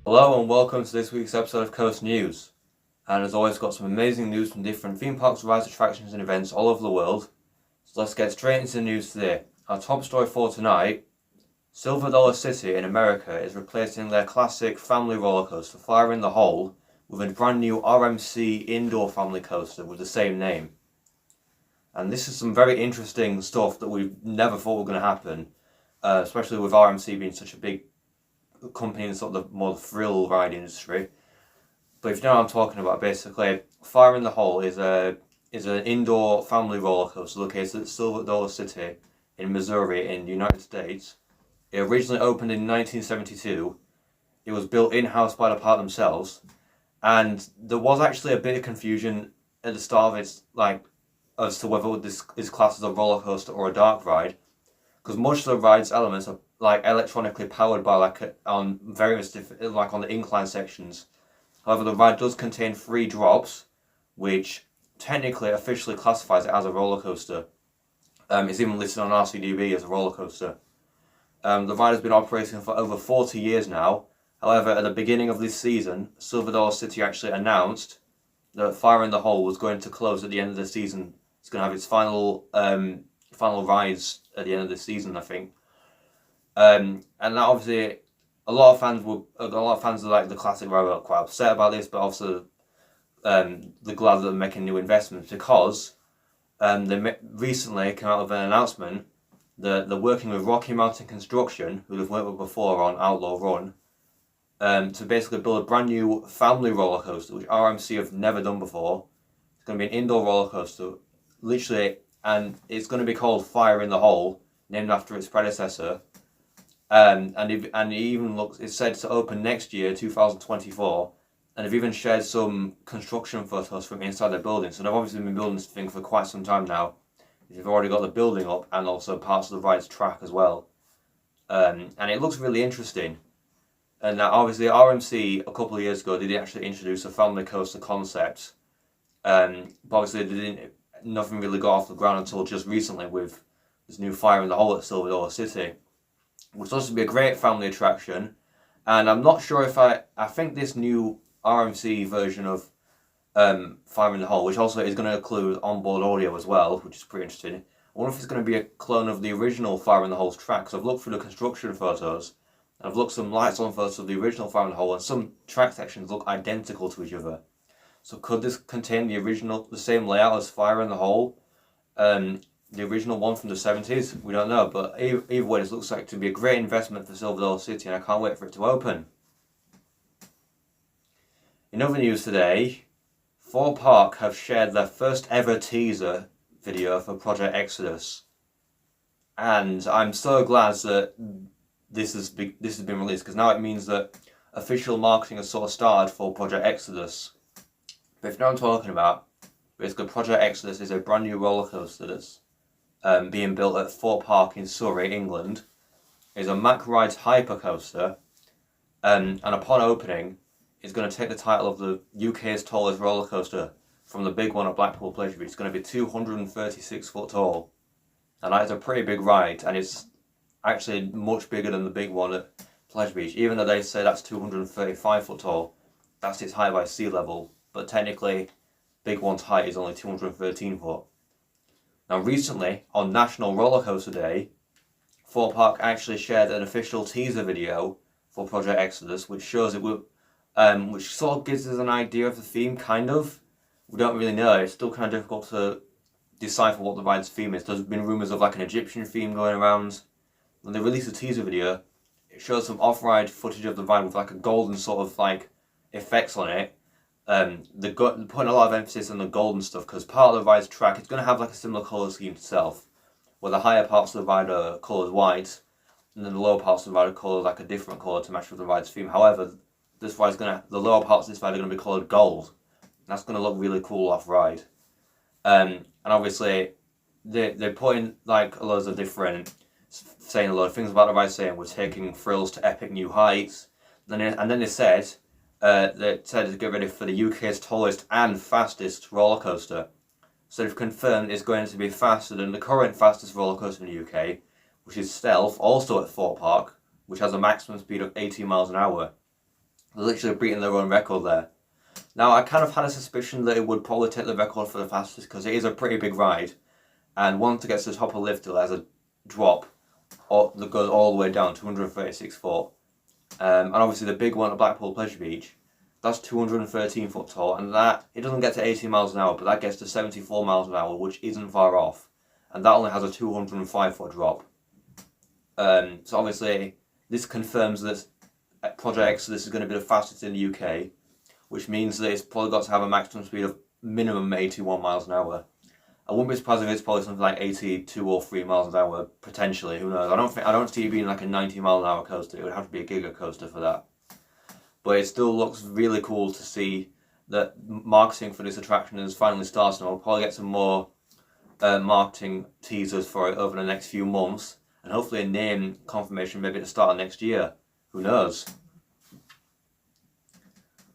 Hello and welcome to this week's episode of Coast News. And as always, got some amazing news from different theme parks, rides, attractions and events all over the world. So let's get straight into the news today. Our top story for tonight, Silver Dollar City in America is replacing their classic family roller coaster, Fire in the Hole, with a brand new RMC indoor family coaster with the same name. And this is some very interesting stuff that we never thought were going to happen, especially with RMC being such a big company in sort of the more thrill ride industry. But if you know what I'm talking about, basically, Fire in the Hole is an indoor family roller coaster located at Silver Dollar City in Missouri in the United States. It originally opened in 1972. It was built in-house by the park themselves, and there was actually a bit of confusion at the start of it, as to whether this is classed as a roller coaster or a dark ride, because most of the ride's elements are electronically powered by on various different on the incline sections. However, the ride does contain 3 drops, which technically officially classifies it as a roller coaster. It's even listed on RCDB as a roller coaster. The ride has been operating for over 40 years now. However, at the beginning of this season, Silver Dollar City actually announced that Fire in the Hole was going to close at the end of the season. It's going to have its final rides at the end of the season, I think. And that obviously, a lot of fans of the classic ride were quite upset about this, but also they're glad that they're making new investments because they recently came out with an announcement that they're working with Rocky Mountain Construction, who they've worked with before on Outlaw Run, to basically build a brand new family roller coaster, which RMC have never done before. It's going to be an indoor roller coaster, literally, and it's going to be called Fire in the Hole, named after its predecessor. And it's said to open next year, 2024, and they've even shared some construction photos from inside the building. So they've obviously been building this thing for quite some time now. They've already got the building up and also parts of the ride's track as well. And it looks really interesting. And now obviously RMC a couple of years ago they did actually introduce a family coaster concept. But obviously nothing really got off the ground until just recently with this new Fire in the Hole at Silver Dollar City, which supposed to be a great family attraction. And I'm not sure if I think this new RMC version of Fire in the Hole, which also is going to include onboard audio as well, which is pretty interesting. I wonder if it's going to be a clone of the original Fire in the Hole's track, because I've looked through the construction photos, and I've looked some lights on photos of the original Fire in the Hole, and some track sections look identical to each other. So could this contain the same layout as Fire in the Hole? The original one from the 70s? We don't know, but either way, this looks like to be a great investment for Silver Dollar City, and I can't wait for it to open. In other news today, Thorpe Park have shared their first ever teaser video for Project Exodus, and I'm so glad that this has been released, because now it means that official marketing has sort of started for Project Exodus. But if you know what I'm talking about, basically Project Exodus is a brand new roller coaster that's being built at Thorpe Park in Surrey, England. It's a Mack hyper coaster, and upon opening, it's going to take the title of the UK's tallest roller coaster from the big one at Blackpool Pleasure Beach. It's going to be 236 foot tall, and that is a pretty big ride, and it's actually much bigger than the big one at Pleasure Beach. Even though they say that's 235 foot tall, that's its height by sea level, but technically, big one's height is only 213 foot. Now recently, on National Roller Coaster Day, Thorpe Park actually shared an official teaser video for Project Exodus, which shows it will, which sort of gives us an idea of the theme, kind of. We don't really know. It's still kind of difficult to decipher what the ride's theme is. There's been rumours of an Egyptian theme going around. When they released the teaser video, it shows some off-ride footage of the ride with a golden sort of effects on it. They're putting a lot of emphasis on the golden stuff, because part of the ride's track, it's going to have a similar colour scheme to itself, where the higher parts of the ride are coloured white, and then the lower parts of the ride are coloured a different colour to match with the ride's theme. However, the lower parts of this ride are going to be coloured gold. That's going to look really cool off-ride. And obviously, they're putting loads of different, saying a lot of things about the ride, saying we're taking thrills to epic new heights. And then they said, to get ready for the UK's tallest and fastest roller coaster. So they've confirmed it's going to be faster than the current fastest roller coaster in the UK, which is Stealth, also at Thorpe Park, which has a maximum speed of 80 miles an hour. They're literally beating their own record there. Now, I kind of had a suspicion that it would probably take the record for the fastest because it is a pretty big ride, and once it gets to the top of the lift, it has a drop that goes all the way down 236 foot. And obviously the big one at Blackpool Pleasure Beach, that's 213 foot tall, and that, it doesn't get to 80 miles an hour, but that gets to 74 miles an hour, which isn't far off, and that only has a 205 foot drop. So obviously this confirms that Project Exodus is going to be the fastest in the UK, which means that it's probably got to have a maximum speed of minimum 81 miles an hour. I wouldn't be surprised if it's probably something like 82 or 3 miles an hour, potentially, who knows. I don't see it being like a 90 mile an hour coaster. It would have to be a giga coaster for that. But it still looks really cool to see that marketing for this attraction has finally started, and we'll probably get some more marketing teasers for it over the next few months, and hopefully a name confirmation maybe at the start of next year. Who knows?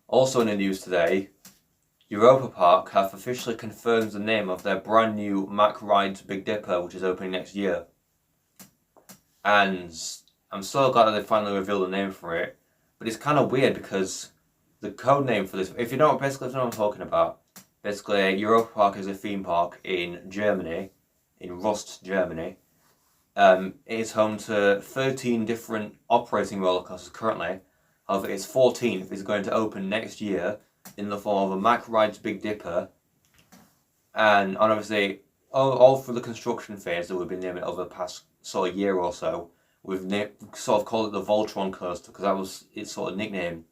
Also in the news today, Europa-Park have officially confirmed the name of their brand new Mack Big Dipper, which is opening next year. And I'm so glad that they finally revealed the name for it. But it's kind of weird because the code name for this, if you know what I'm talking about, basically Europa-Park is a theme park in Germany, in Rust, Germany. It is home to 13 different operating roller coasters currently. However, its 14th is going to open next year in the form of a Mack Big Dipper, and obviously all through the construction phase that we've been naming it over the past sort of year or so, we've sort of called it the Voltron coaster because that was its sort of nickname,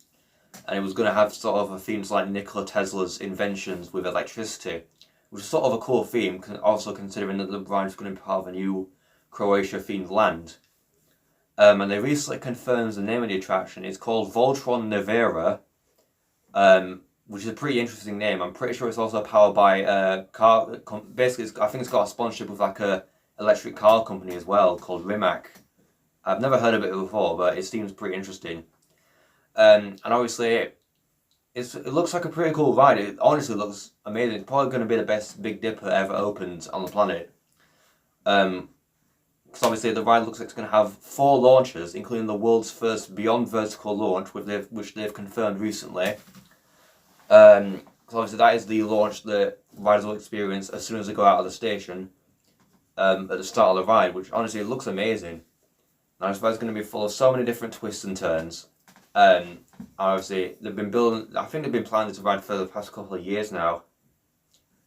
and it was going to have sort of a themes like Nikola Tesla's inventions with electricity, which is sort of a cool theme, also considering that the ride is going to be part of a new Croatia themed land. And they recently confirmed the name of the attraction. It's called Voltron Nevera, which is a pretty interesting name. I'm pretty sure it's also powered by a car. Basically, I think it's got a sponsorship with like a electric car company as well called Rimac. I've never heard of it before, but it seems pretty interesting. And obviously, it looks like a pretty cool ride. It honestly looks amazing. It's probably going to be the best Big Dipper ever opened on the planet. Because obviously the ride looks like it's going to have 4 launches, including the world's first beyond vertical launch, which they've confirmed recently. Because obviously that is the launch that riders will experience as soon as they go out of the station at the start of the ride, which honestly looks amazing. Now this ride's going to be full of so many different twists and turns. Obviously they've been building, I think they've been planning this ride for the past couple of years now.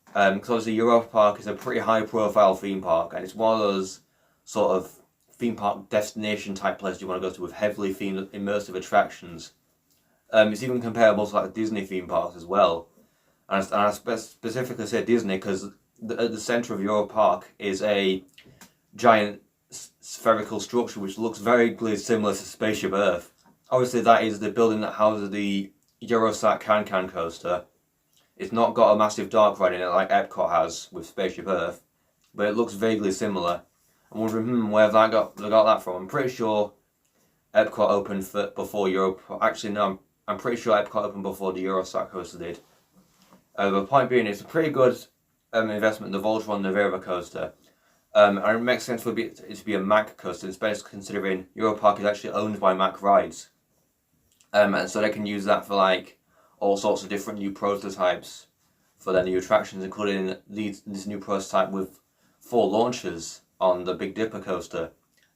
Because obviously Europa-Park is a pretty high profile theme park, and it's one of those sort of theme park destination type places you want to go to with heavily themed immersive attractions. It's even comparable to like Disney theme parks as well. And I specifically say Disney because at the centre of Europa-Park is a giant spherical structure which looks very similar to Spaceship Earth. Obviously that is the building that houses the Eurosat Can coaster. It's not got a massive dark ride in it like Epcot has with Spaceship Earth, but it looks vaguely similar. I'm wondering where they got that from. I'm pretty sure Epcot opened before Europa. Actually, no, I'm pretty sure Epcot opened before the Eurosat coaster did. The point being, it's a pretty good investment in the Voltron Nevera coaster. And it makes sense for it to be a Mack coaster, especially considering Europa-Park is actually owned by Mack Rides. And so they can use that for like all sorts of different new prototypes for their new attractions, including this new prototype with 4 launches on the Big Dipper coaster.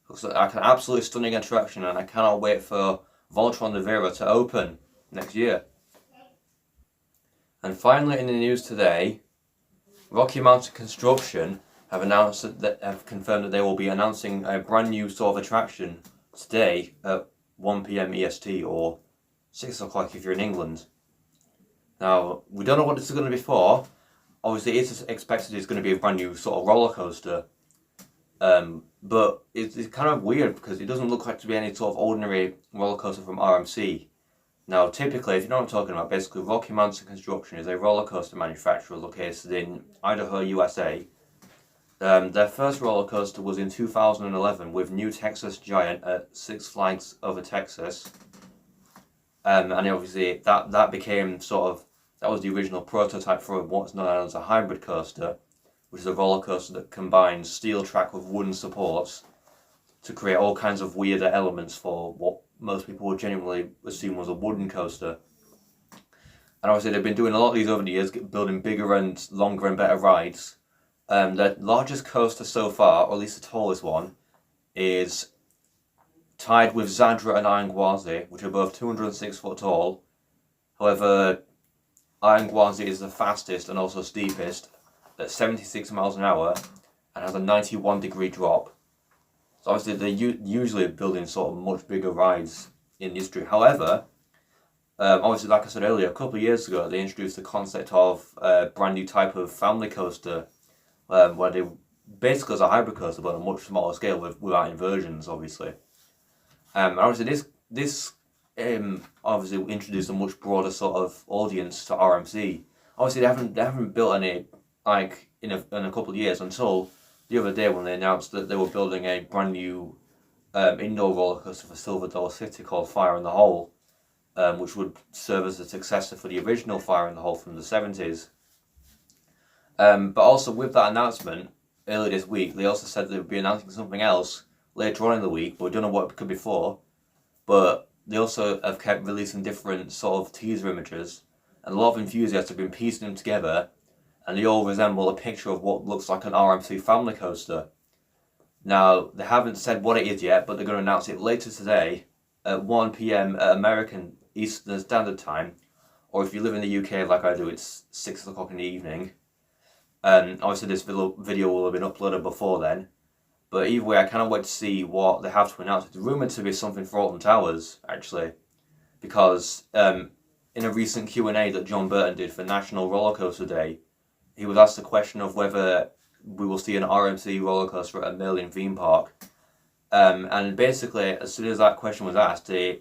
Looks like an absolutely stunning attraction, and I cannot wait for Voltron Nevera to open next year. And finally in the news today, Rocky Mountain Construction have confirmed that they will be announcing a brand new sort of attraction today at 1 PM EST, or 6 o'clock if you're in England. Now, we don't know what this is going to be for. Obviously, it's expected it's going to be a brand new sort of roller coaster. But it's kind of weird because it doesn't look like to be any sort of ordinary roller coaster from RMC. Now, typically, if you know what I'm talking about, basically Rocky Mountain Construction is a roller coaster manufacturer located in Idaho, USA. Their first roller coaster was in 2011 with New Texas Giant at Six Flags Over Texas. And obviously that became that was the original prototype for what's known as a hybrid coaster, which is a roller coaster that combines steel track with wooden supports to create all kinds of weirder elements for what most people would genuinely assume was a wooden coaster. And obviously they've been doing a lot of these over the years, building bigger and longer and better rides. The largest coaster so far, or at least the tallest one, is tied with Zadra and Iron, which are both 206 foot tall. However, Iron is the fastest and also steepest at 76 miles an hour and has a 91-degree drop. So obviously they're usually building sort of much bigger rides in history. However, obviously, like I said earlier, a couple of years ago they introduced the concept of a brand new type of family coaster, where they basically as a hybrid coaster but on a much smaller scale without inversions, obviously. And obviously this obviously introduced a much broader sort of audience to RMC. Obviously they haven't built any like in a couple of years until the other day when they announced that they were building a brand new indoor roller coaster for Silver Dollar City called Fire in the Hole, which would serve as a successor for the original Fire in the Hole from the 70s. But also with that announcement earlier this week, they also said they would be announcing something else later on in the week, but we don't know what it could be for. But they also have kept releasing different sort of teaser images, and a lot of enthusiasts have been piecing them together, and they all resemble a picture of what looks like an RMC family coaster. Now, they haven't said what it is yet, but they're going to announce it later today at 1 p.m. American Eastern Standard Time, or if you live in the UK like I do, it's 6 o'clock in the evening. Obviously this video will have been uploaded before then, but either way I cannot wait to see what they have to announce. It's rumoured to be something for Alton Towers, actually, because in a recent Q&A that John Burton did for National Roller Coaster Day, he was asked the question of whether we will see an RMC roller coaster at a Merlin theme park. And basically, as soon as that question was asked, he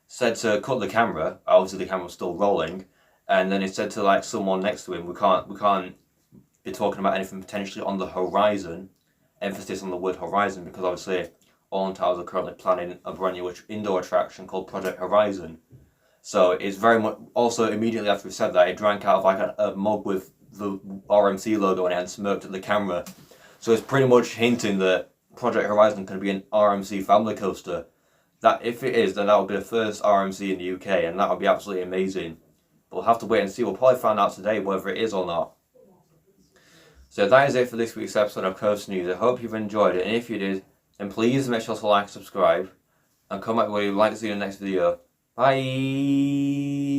said to cut the camera. Obviously, the camera was still rolling, and then he said to like someone next to him, "We can't be talking about anything potentially on the horizon." Emphasis on the word horizon, because obviously, Alton Towers are currently planning a brand new indoor attraction called Project Horizon. So it's very much. Also, immediately after he said that, he drank out of like a mug with the RMC logo on it and smirked at the camera. So it's pretty much hinting that Project Horizon could be an RMC family coaster. That if it is, then that would be the first RMC in the UK, and that would be absolutely amazing. But we'll have to wait and see. We'll probably find out today whether it is or not. So that is it for this week's episode of Coast News. I hope you've enjoyed it, and if you did, then please make sure to like and subscribe, and comment whether you'd like to see the next video. Bye!